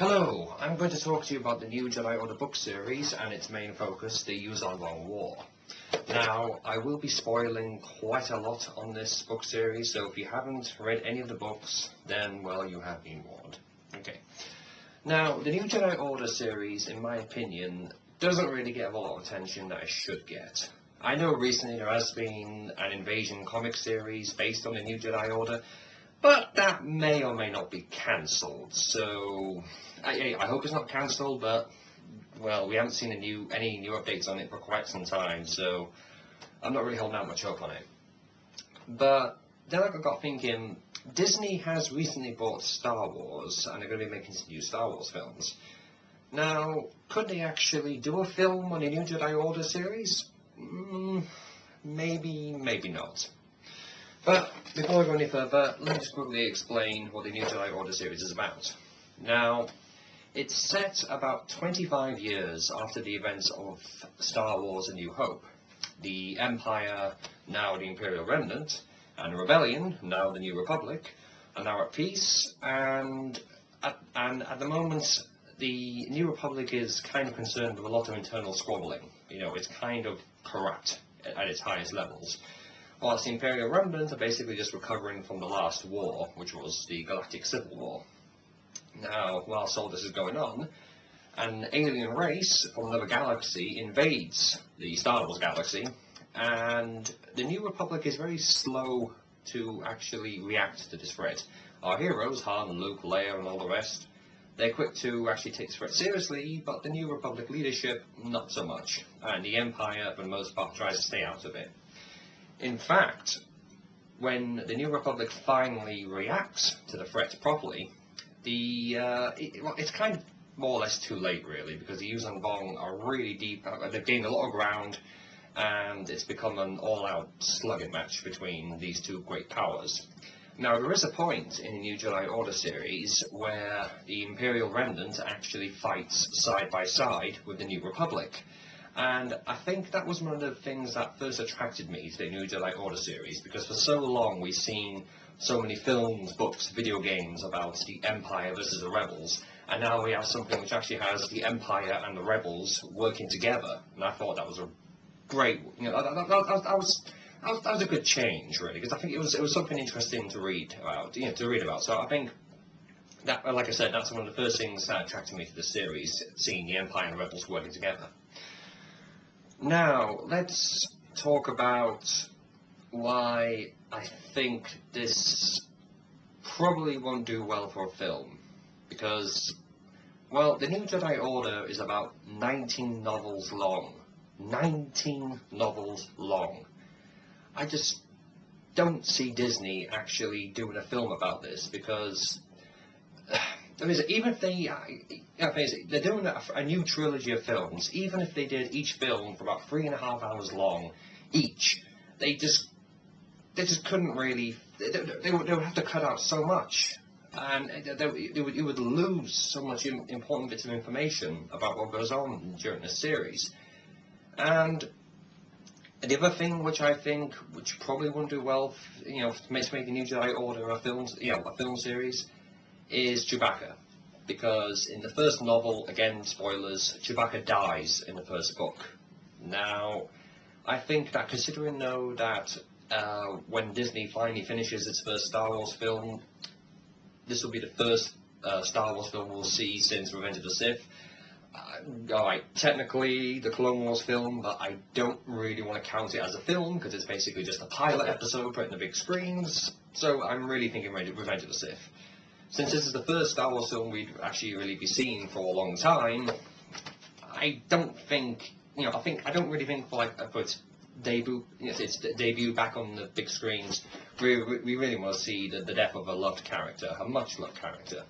Hello, I'm going to talk to you about the new Jedi Order book series and its main focus, the Yuuzhan Vong War. Now, I will be spoiling quite a lot on this book series, so if you haven't read any of the books, then, well, you have been warned. Okay. Now, the new Jedi Order series, in my opinion, doesn't really get a lot of attention that it should get. I know recently there has been an Invasion comic series based on the new Jedi Order, but that may or may not be cancelled, so I hope it's not cancelled, but, well, we haven't seen any new updates on it for quite some time, so I'm not really holding out much hope on it. But then I got thinking, Disney has recently bought Star Wars, and they're going to be making some new Star Wars films. Now, could they actually do a film on the new Jedi Order series? Maybe, maybe not. But before I go any further, let me just quickly explain what the new Jedi Order series is about. Now, it's set about 25 years after the events of Star Wars A New Hope. The Empire, now the Imperial Remnant, and Rebellion, now the New Republic, are now at peace, and at the moment, the New Republic is kind of concerned with a lot of internal squabbling. You know, it's kind of corrupt at its highest levels. Whilst the Imperial Remnant are basically just recovering from the last war, which was the Galactic Civil War. Now, whilst all this is going on, an alien race from another galaxy invades the Star Wars galaxy, and the New Republic is very slow to actually react to this threat. Our heroes, Han, Luke, Leia, and all the rest, they're quick to actually take this threat seriously, but the New Republic leadership, not so much, and the Empire, for the most part, tries to stay out of it. In fact, when the New Republic finally reacts to the threat properly, it's kind of more or less too late, really, because the Yuuzhan Vong are really deep. They've gained a lot of ground, and it's become an all-out slugging match between these two great powers. Now, there is a point in the new Jedi Order series where the Imperial Remnant actually fights side by side with the New Republic. And I think that was one of the things that first attracted me to the new Jedi Order series, because for so long we've seen so many films, books, video games about the Empire versus the Rebels, and now we have something which actually has the Empire and the Rebels working together. And I thought that was a great, that was a good change, really, because I think it was something interesting to read about. So I think that, like I said, that's one of the first things that attracted me to the series, seeing the Empire and the Rebels working together. Now, let's talk about why I think this probably won't do well for a film. Because, well, the new Jedi Order is about 19 novels long. 19 novels long. I just don't see Disney actually doing a film about this, because even if they're doing a new trilogy of films, even if they did each film for about 3.5 hours long each, they just couldn't really. They would have to cut out so much, and it would lose so much important bits of information about what goes on during the series. And the other thing which probably wouldn't do well, to make a new Jedi Order a film series, is Chewbacca, because in the first novel, again, spoilers, Chewbacca dies in the first book. Now, I think that considering though that when Disney finally finishes its first Star Wars film, this will be the first Star Wars film we'll see since Revenge of the Sith. Alright, technically the Clone Wars film, but I don't really want to count it as a film, because it's basically just a pilot episode put in the big screens, so I'm really thinking Revenge of the Sith. Since this is the first Star Wars film we'd actually really be seeing for a long time, I don't really think for its debut back on the big screens, we really want to see the death of a loved character, a much loved character.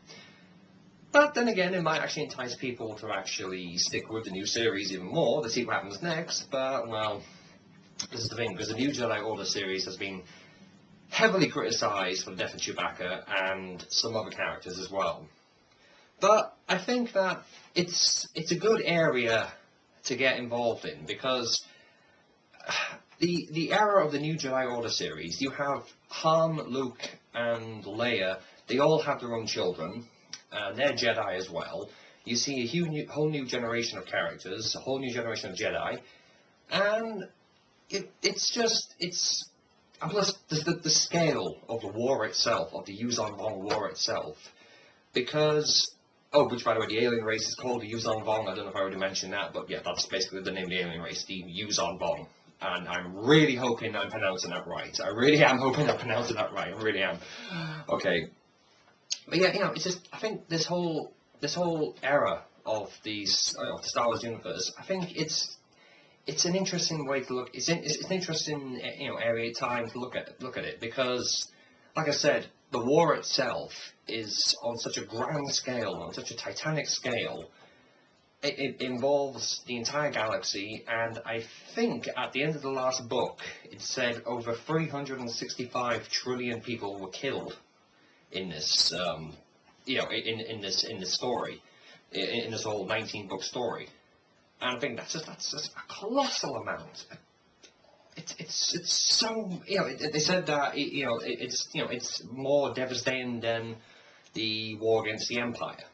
But then again, it might actually entice people to actually stick with the new series even more, to see what happens next. But, well, this is the thing, because the new Jedi Order series has been heavily criticised for the death of Chewbacca and some other characters as well. But I think that it's a good area to get involved in, because the era of the new Jedi Order series, you have Han, Luke, and Leia. They all have their own children, and they're Jedi as well. You see a whole new generation of characters, a whole new generation of Jedi, and and plus the scale of the war itself, of the Yuuzhan Vong war itself, because, oh, which by the way, the alien race is called the Yuuzhan Vong. I don't know if I already mentioned that, but yeah, that's basically the name of the alien race, the Yuuzhan Vong. And I'm really hoping I'm pronouncing that right. I really am hoping I'm pronouncing that right. I really am. Okay. But yeah, you know, it's just, I think this whole era of the Star Wars universe, I think it's an interesting way to look. It's an interesting, you know, area of time to look at it, because, like I said, the war itself is on such a grand scale, on such a titanic scale. It involves the entire galaxy, and I think at the end of the last book, it said over 365 trillion people were killed in this, you know, in this story, in this whole 19-book story. And I think that's just a colossal amount. It's so, you know, they said that it's more devastating than the war against the Empire.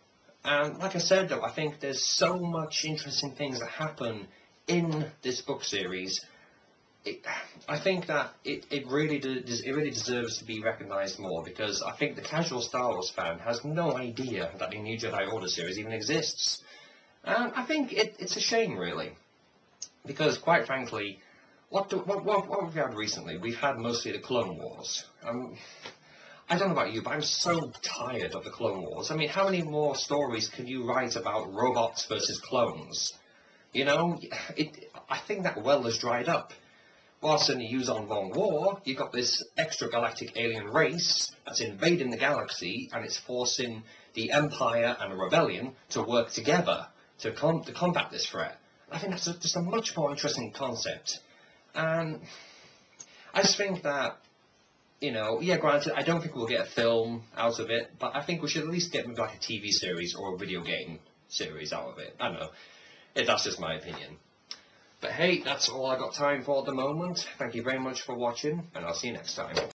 And like I said, though, I think there's so much interesting things that happen in this book series. I think that it really deserves to be recognised more, because I think the casual Star Wars fan has no idea that the New Jedi Order series even exists. And I think it's a shame, really, because quite frankly, what have we had recently? We've had mostly the Clone Wars. I don't know about you, but I'm so tired of the Clone Wars. I mean, how many more stories can you write about robots versus clones? You know, I think that well has dried up. Whilst in the Yuuzhan Vong War, you've got this extragalactic alien race that's invading the galaxy, and it's forcing the Empire and the Rebellion to work together to combat this threat. I think that's just a much more interesting concept. And I just think that, you know, yeah, granted, I don't think we'll get a film out of it, but I think we should at least get maybe like a TV series or a video game series out of it. I don't know. That's just my opinion. But hey, that's all I got time for at the moment. Thank you very much for watching, and I'll see you next time.